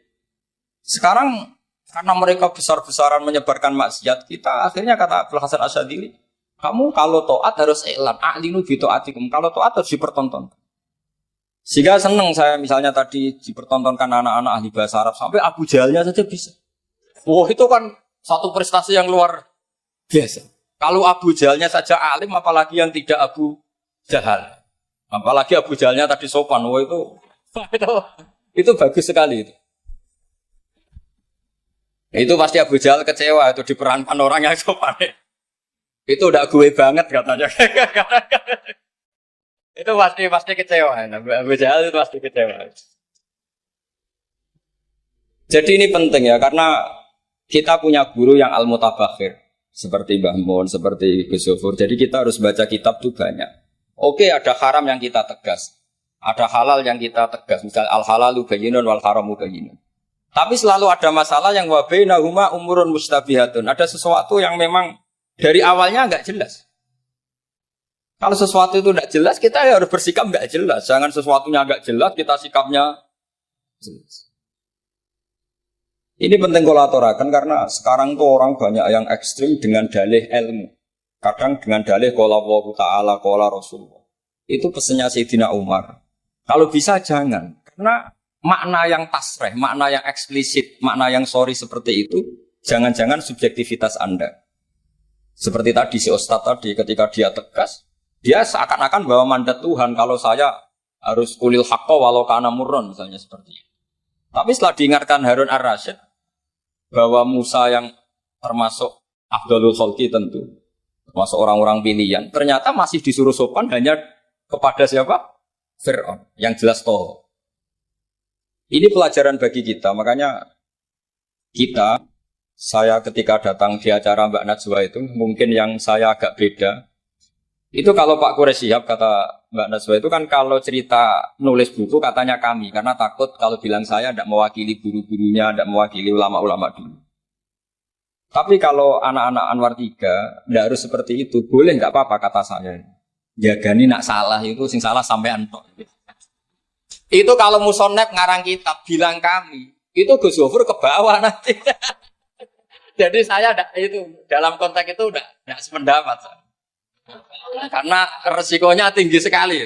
Sekarang Karena mereka besar-besaran menyebarkan maksiat, kita akhirnya kata Abdul Hasan Asyadzili, kamu kalau taat harus iklan, a'linu bi ta'atikum. Kalau taat harus dipertontonkan. Sehingga senang saya misalnya tadi dipertontonkan anak-anak ahli bahasa Arab sampai Abu Jahalnya saja bisa. Wah, itu kan satu prestasi yang luar biasa. Kalau Abu Jahalnya saja alim, apalagi yang tidak Abu Jahal. Apalagi Abu Jahalnya tadi sopan. Wah, itu bagus sekali itu. Itu pasti Abu Jahal kecewa itu diperankan orang yang sopan. Itu udah gue banget katanya. Itu pasti kecewa. Abu Jahal itu pasti kecewa. Jadi ini penting ya, karena kita punya guru yang al-mutabakhir seperti Mbah Mun, seperti Gus Zofur. Jadi kita harus baca kitab tuh banyak. Oke, ada haram yang kita tegas, ada halal yang kita tegas. Misal al-halalu bayyinun wal haramu bayyinun. Tapi selalu ada masalah yang wa bainahuma umurun mustabihatun. Ada sesuatu yang memang dari awalnya enggak jelas. Kalau sesuatu itu enggak jelas, kita harus bersikap enggak jelas. Jangan sesuatunya enggak jelas, kita sikapnya jelas. Ini penting kolaborakan karena sekarang tuh orang banyak yang ekstrim dengan dalih ilmu. Kadang dengan dalih qala Allahu ta'ala qala Rasulullah. Itu pesannya Sayyidina Umar. Kalau bisa jangan, karena makna yang tasreh, makna yang eksplisit, makna yang sorry seperti itu, jangan-jangan subjektivitas Anda. Seperti tadi si Ustadz tadi, ketika dia tegas, dia seakan-akan bahwa mandat Tuhan, kalau saya harus kulil haqqa walau kana murron, misalnya seperti itu. Tapi setelah diingatkan Harun ar-Rasyid, bahwa Musa yang termasuk Afdalul Khalqi tentu, termasuk orang-orang pilihan, ternyata masih disuruh sopan hanya kepada siapa? Fir'aun, yang jelas toh. Ini pelajaran bagi kita, makanya saya ketika datang di acara Mbak Najwa itu, mungkin yang saya agak beda, itu kalau Pak Quraisy Shihab kata Mbak Najwa itu kan kalau cerita nulis buku katanya kami, karena takut kalau bilang saya tidak mewakili guru-gurunya, tidak mewakili ulama-ulama dulu. Tapi kalau anak-anak Anwar 3, tidak harus seperti itu, boleh nggak apa-apa kata saya. Jagani nak salah itu, sing salah sampean tok. Itu kalau musonep ngarang kitab bilang kami, itu Gus Zofur ke bawah nanti. Jadi saya itu dalam konteks itu enggak sependapat. Karena resikonya tinggi sekali.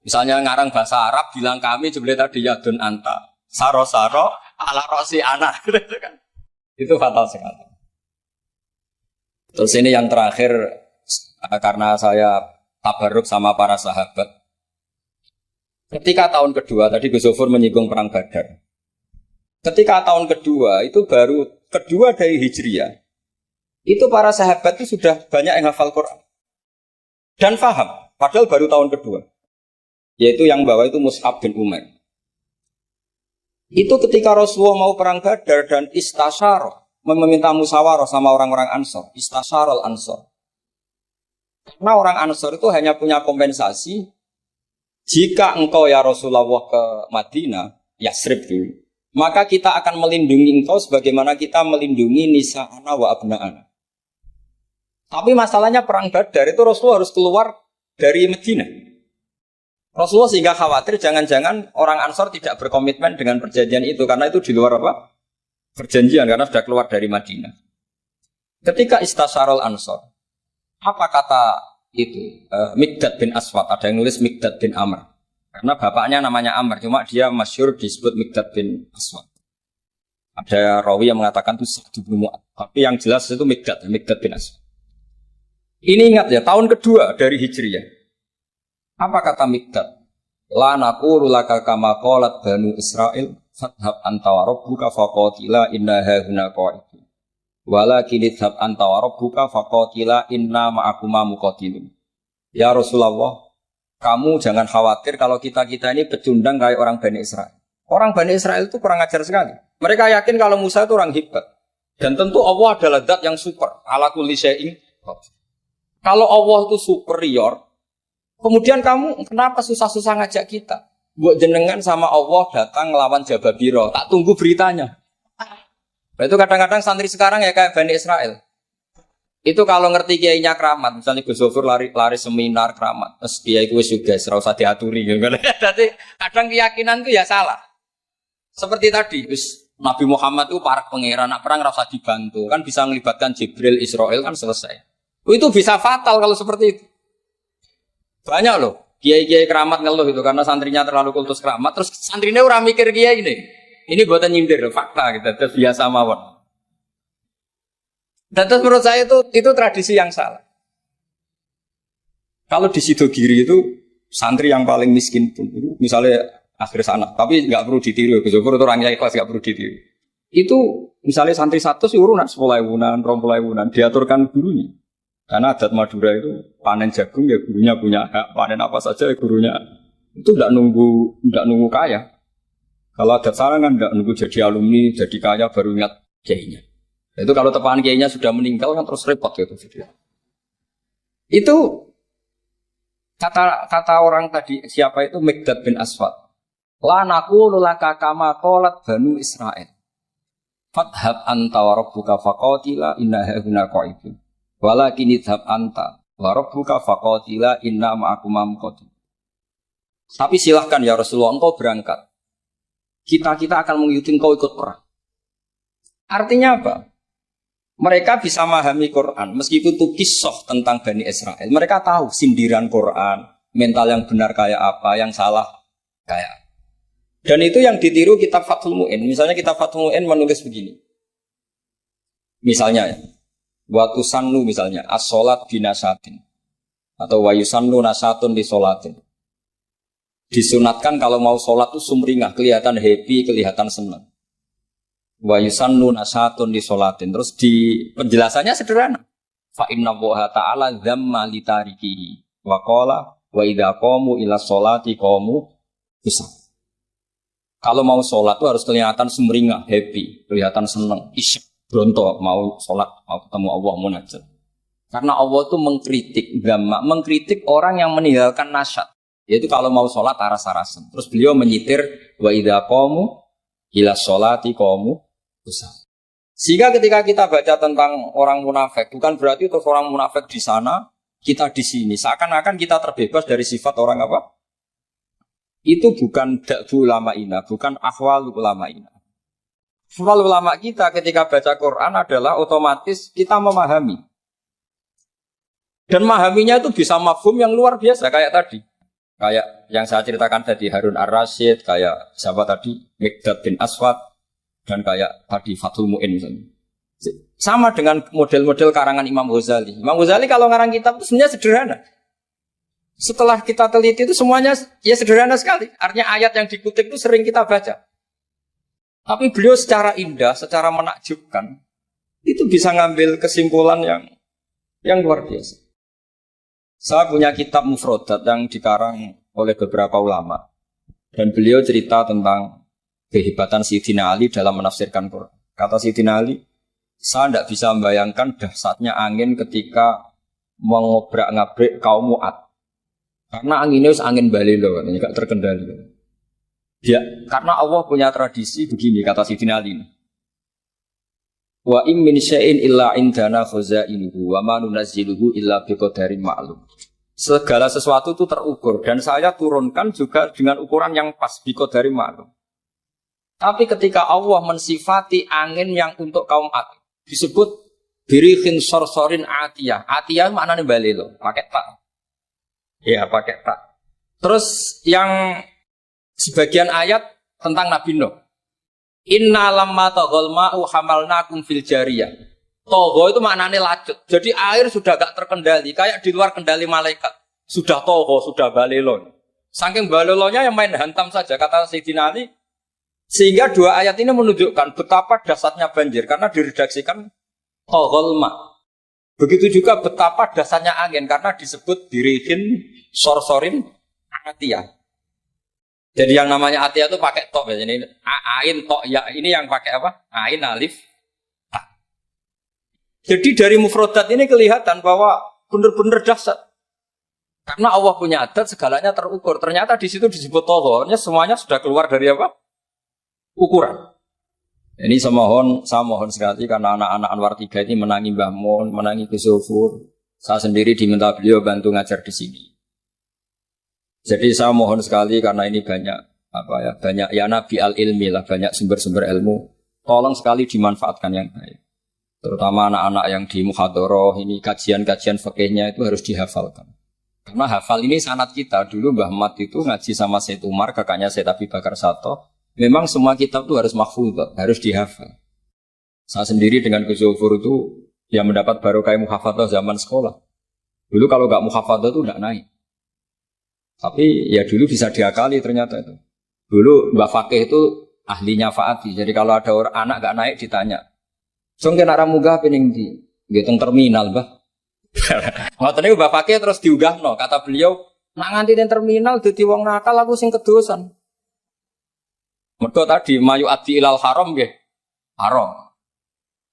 Misalnya ngarang bahasa Arab bilang kami jebule tadi yadun anta, saro-saro ala rosi anak gitu kan. Itu fatal sekali. Terus ini yang terakhir karena saya tabarruk sama para sahabat. Ketika tahun kedua, tadi Gus Zofur menyinggung perang Badar. Ketika tahun kedua, itu baru kedua dari Hijriah. Itu para sahabat itu sudah banyak yang hafal Quran. Dan faham, padahal baru tahun kedua. Yaitu yang bawa itu Mus'ab bin Umair. Itu ketika Rasulullah mau perang Badar dan istasyarah, meminta musyawarah sama orang-orang Ansor. Istasyarah al-Ansor. Karena orang Ansor itu hanya punya kompensasi. Jika engkau ya Rasulullah ke Madinah, Yasrib dulu, maka kita akan melindungi engkau sebagaimana kita melindungi nisa'ana wa abna'ana. Tapi masalahnya perang Badar itu Rasulullah harus keluar dari Madinah. Rasulullah sehingga khawatir jangan-jangan orang Ansor tidak berkomitmen dengan perjanjian itu, karena itu di luar apa? Perjanjian, karena sudah keluar dari Madinah. Ketika istasyarul Ansor, apa kata itu Mikdad bin Aswad, ada yang nulis Mikdad bin Amr karena bapaknya namanya Amr, cuma dia masyhur disebut Mikdad bin Aswad. Ada rawi yang mengatakan itu Sa'd bin Mu'adz, tapi yang jelas itu Mikdad bin Aswad. Ini ingat ya, tahun kedua dari Hijriyah. Apa kata Mikdad? La naqulu laka kama qalat Banu Israil fadhhab anta wa rabbuka faqatila inna hahuna qa'idun. Walakin idhab anta wa rabbuka faqatila inna ma'akuma muqatilun. Ya Rasulullah, kamu jangan khawatir kalau kita ini pecundang kayak orang Bani Israel. Orang Bani Israel itu kurang ajar sekali. Mereka yakin kalau Musa itu orang hebat. Dan tentu Allah adalah zat yang super. Ala kulli syai'in. Kalau Allah itu superior, kemudian kamu kenapa susah-susah ngajak kita? Buat jenengan sama Allah datang ngelawan Jababiro, tak tunggu beritanya. Itu kadang-kadang santri sekarang ya kayak Bani Israel. Itu kalau ngerti kiainya keramat, misalnya Gus Zofur lari seminar keramat, terus kiai itu juga serau usah diaturi gitu. Jadi kadang keyakinan itu ya salah. Seperti tadi, Nabi Muhammad itu para pangeran, nak perang rasa dibantu, kan bisa melibatkan Jibril, Israel kan selesai. Itu bisa fatal kalau seperti itu. Banyak loh, kiai-kiai keramat ngeluh itu karena santrinya terlalu kultus keramat, terus santrinya orang mikir kiai ini. Ini buatan nyindir, fakta gitu, terus biasa mawon. Dan terus menurut saya itu tradisi yang salah. Kalau di Sidogiri itu santri yang paling miskin pun, misalnya akhir sana, tapi nggak perlu ditiru. Kecuali itu orangnya ikhlas nggak perlu ditiru. Itu misalnya santri 100 urunan 10.000-an, 20.000-an diaturkan gurunya. Karena adat Madura itu panen jagung ya gurunya punya hak, panen apa saja ya gurunya. Itu nggak nunggu kaya. Kalau adat sana kan nggak nunggu jadi alumni, jadi kaya baru ingat kiainya. Itu kalau tepahan kiainya sudah meninggal kan terus repot gitu. Itu kata orang tadi siapa itu Mikdad bin Aswad. La naqulu laka kama qalat Banu Israil. Fadhhab anta wa rabbuka faqatila inna hauna qa'idun. Walakin idhab anta wa rabbuka faqatila inna ma'akuma muqatil. Tapi silahkan ya Rasulullah engkau berangkat. Kita akan mengikuti engkau ikut perang. Artinya apa? Mereka bisa memahami Quran meskipun itu kisah tentang Bani Israel. Mereka tahu sindiran Quran, mental yang benar kayak apa, yang salah kayak apa. Dan itu yang ditiru kitab Fathul Mu'in. Misalnya kitab Fathul Mu'in menulis begini. Misalnya, wa tusannu misalnya, as-sholat binasatin. Atau wa yusannu nasatun di sholatin. Disunatkan kalau mau sholat itu sumringah, kelihatan happy, kelihatan senang. Wa yusannu nasatun di sholatin. Terus di penjelasannya sederhana. Fa inna Allaha ta'ala dzamma li tarikihi. Wa qala wa idza qamu ila sholati qamu kusal. Kalau mau sholat itu harus kelihatan sumringah, happy, kelihatan senang, isyik, bronto, mau sholat, mau ketemu Allah, munajat. Karena Allah itu mengkritik orang yang meninggalkan nasyat. Yaitu kalau mau sholat aras-arasan. Terus beliau menyitir wa idza qamu ila sholati qamu kusal. Sehingga ketika kita baca tentang orang munafik, bukan berarti terus orang munafik di sana, kita di sini. Seakan-akan kita terbebas dari sifat orang apa? Itu bukan da'bu ulama'ina, bukan ahwal ulama'ina. Ahwal ulama kita ketika baca Quran adalah otomatis kita memahami. Dan memahaminya itu bisa mafhum yang luar biasa, kayak tadi. Kayak yang saya ceritakan tadi, Harun ar-Rasyid, kayak siapa tadi, Mikdad bin Aswad, dan kayak tadi Fathul Mu'in misalnya. Sama dengan model-model karangan Imam Ghazali. Imam Ghazali kalau ngarang kitab itu sebenarnya sederhana. Setelah kita teliti itu semuanya ya sederhana sekali. Artinya ayat yang dikutip itu sering kita baca. Tapi beliau secara indah, secara menakjubkan, itu bisa ngambil kesimpulan yang luar biasa. Saya punya kitab Mufrodat yang dikarang oleh beberapa ulama. Dan beliau cerita tentang kehebatan Sayyidina Ali dalam menafsirkan Quran. Kata Sayyidina Ali, saya tidak bisa membayangkan dahsyatnya angin ketika mengobrak-ngabrik kaum Mu'ad. Karena anginnya angin balelo, gak terkendali. Ya, karena Allah punya tradisi begini, kata Sayyidina Ali. Wa im min syai'in illa indana khazainuhu wa ma nunazziluhu illa biqadarin ma'lum. Segala sesuatu itu terukur dan saya turunkan juga dengan ukuran yang pas biqadarin ma'lum. Tapi ketika Allah mensifati angin yang untuk kaum Ad disebut birihin sorsorin atiyah. Atiyah maknanya balelo, pakai tak. Ya pakai tak. Terus yang sebagian ayat tentang Nabi Nuh. Inna lamma taghal ma'u hamalnakum fil jariyah. Togho itu maknanya lacut. Jadi air sudah gak terkendali, kayak di luar kendali malaikat. Sudah togho, sudah balelo. Saking balelonya yang main hantam saja kata Sayyidina Ali. Sehingga dua ayat ini menunjukkan betapa dahsyatnya banjir karena diredaksikan taghal ma'. Begitu juga betapa dasarnya angin karena disebut birihin sorsorin atiyah. Jadi yang namanya atiyah itu pakai tok ya. Ini ain tok ya. Ini yang pakai apa? Ain alif ta. Jadi dari mufrodat ini kelihatan bahwa benar-benar dahsyat. Karena Allah punya adat segalanya terukur. Ternyata di situ disebut tohornya semuanya sudah keluar dari apa? Ukuran. Ini saya mohon sekali karena anak-anak Anwar 3 ini menangi Mbah Mun, menangi Gus Zufur. Saya sendiri diminta beliau bantu ngajar di sini. Jadi saya mohon sekali karena ini banyak apa ya, banyak ya nabi al ilmi lah, banyak sumber-sumber ilmu. Tolong sekali dimanfaatkan yang baik. Terutama anak-anak yang di muhadharah ini kajian-kajian fikihnya itu harus dihafalkan. Karena hafal ini sanad kita. Dulu Mbah Mat itu ngaji sama Said Umar, kakaknya Said Abi Bakar Sato. Memang semua kitab itu harus mahfudz, harus dihafal. Saya sendiri dengan Gus Zufur itu ya mendapat barokah muhafadzah zaman sekolah. Dulu kalau nggak muhafadzah itu nggak naik. Tapi ya dulu bisa diakali ternyata itu. Dulu Mbak Fakih itu ahlinya Faati. Jadi kalau ada orang anak nggak naik ditanya. Song kena ramuga pening di ngitung terminal, Mbah. Ngoten niku Mbak Fakih terus diunggahno. Kata beliau, nak nganti ning terminal dadi wong nakal aku sing kedosan. Mergo tadi mayu adi ilal haram nggih. Haram.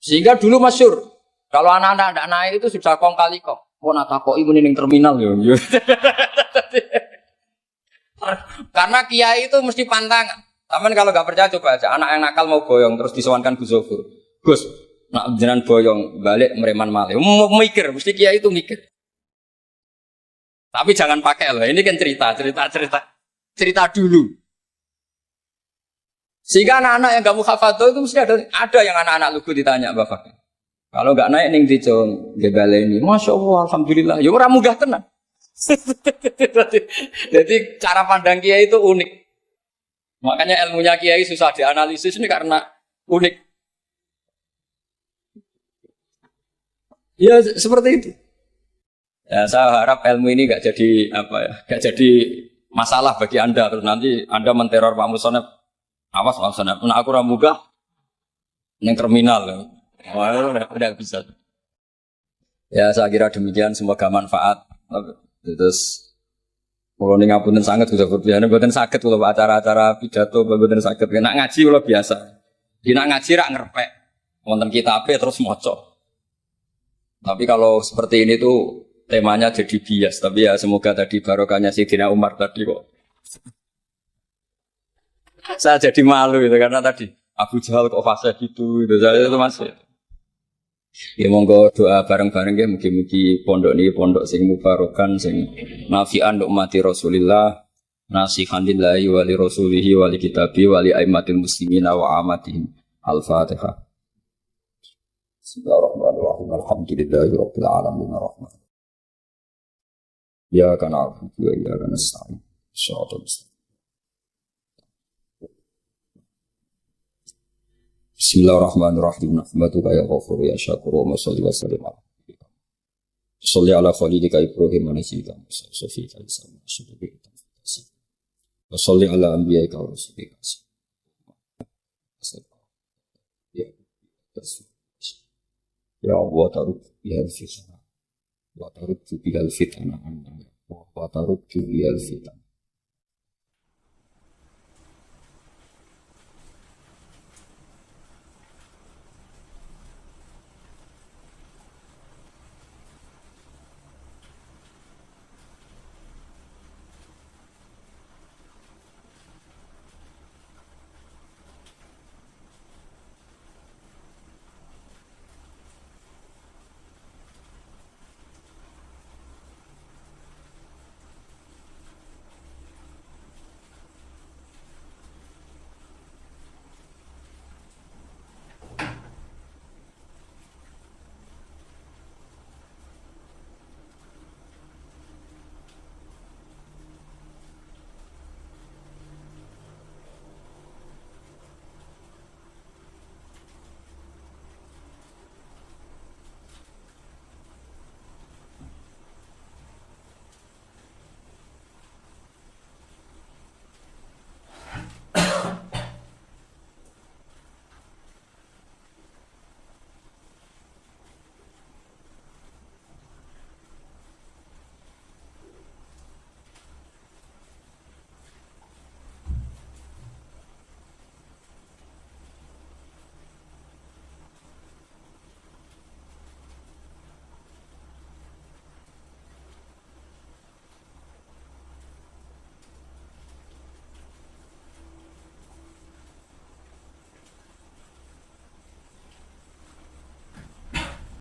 Sehingga dulu masyhur. Kalau anak-anak tidak naik itu sudah kong kali kong. Mau natakoki muni ning terminal yo. Karena kiai itu mesti pantangan. Taman kalau nggak percaya coba aja. Anak yang nakal mau boyong terus disowankan Gus Zofur. Gus, nak jenengan boyong balik mereman malih. Mikir, mesti kiai itu mikir. Tapi jangan pakai loh. Ini kan cerita dulu. Sehingga anak-anak yang gak muhafadzah itu mesti ada yang anak-anak lugu ditanya Bapak. Kalau nggak naik ning dicon ini, masya Allah, alhamdulillah. Ya orang munggah tenan. Jadi cara pandang kiai itu unik. Makanya ilmunya kiai susah dianalisis ini karena unik. Ya seperti itu. Ya saya harap ilmu ini nggak jadi apa ya, nggak jadi masalah bagi anda. Terus nanti anda menteror Pak Musonef. Awas Pak Musonef. Nah aku ramuga yang terminal. Wah, udah bisa. Ya saya kira demikian, semoga manfaat. Terus kalau ini ngapunten sangat sudah berbiasa, buatan sakit kalau acara-acara pidato, buatan sakit. Nak ngaji kalau biasa, nak ngaji rak ngerpek, wonten kitabnya terus moco. Tapi kalau seperti ini tuh temanya jadi bias. Tapi ya semoga tadi barokahnya Sayyidina Umar tadi kok. Saya jadi malu itu karena tadi Abu Jahal kok fase gitu, saya itu masih. Ya monggo doa bareng-bareng ya mugi-mugi pondok ini pondok sing mubarokan sing nafi'an untuk mati Rasulillah nasihan lillahi wa li rasulihi wa li kitabi wa li aimatil muslimin wa amatihim. Al-Fatihah. Bismillahirrahmanirrahim. Alhamdulillahi rabbil alamin arrahman. Ya kana abudu wa ya kana nasta'in. Shiratal mustaqim. Bismillahirrahmanirrahim. Nahmaduka ya ghafur ya syakur wa salli wa sallim ala nabiyyika. Shalli ala khalidika Ibrahim wa nabiyyika Musa Sofika Isa wa syukurika. Wa shalli ala anbiyika wa rasulika. Ya Allah tarud bihal fitnah. Wa tarud bihal fitnah. Wa tarud bihal fitnah.